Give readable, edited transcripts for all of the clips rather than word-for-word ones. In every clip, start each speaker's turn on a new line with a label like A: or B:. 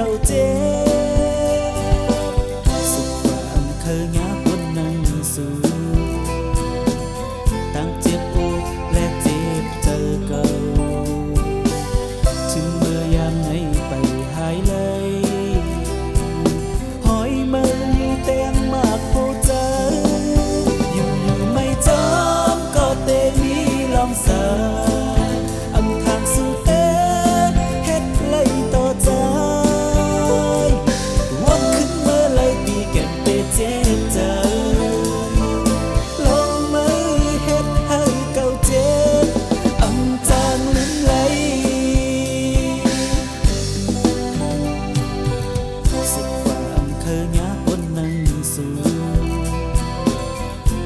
A: เก่าเจ็บสุดความเคยงาคนนั่งสู่ตั้งเจ็บอกและเจ็บเจอเก่าถึงเมื่อยามไหนไปหายเลยหอยมือแต่งมากโคเจออยู่ไม่จำก็เตมีลองสา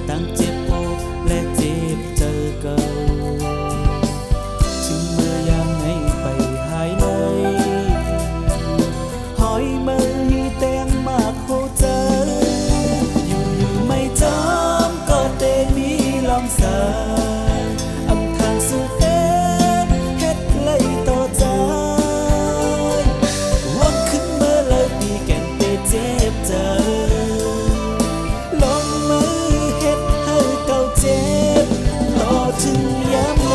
A: ตั้งเจ็บอกและเจ็บเจอเก่าถึงเมื่อยามไหนไปหายเลยหอยมือแต่งมากโคเจออยู่ไม่จำก็เตมีลองสาอำทางสุดเฮ็ดเลยต่อใจวันขึ้นเมื่อเลยปีแก่นเตเจ็บเจอถึงยามไหน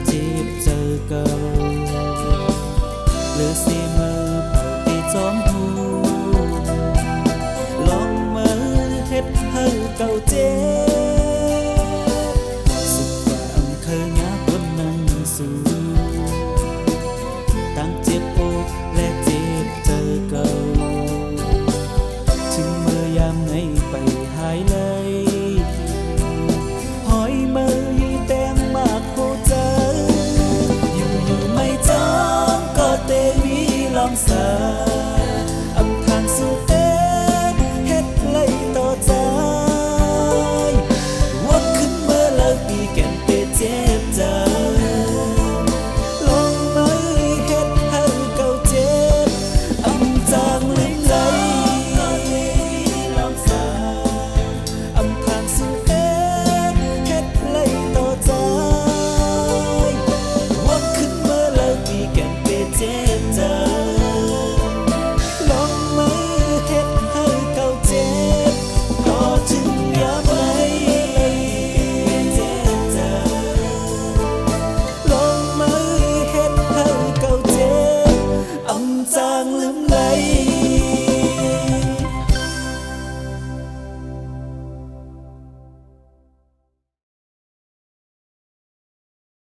A: เจ็บเจอเก่าเหลือเสียมือเผาตีจอมหูลองมือเฮ็ดให้เก่าเจ็บ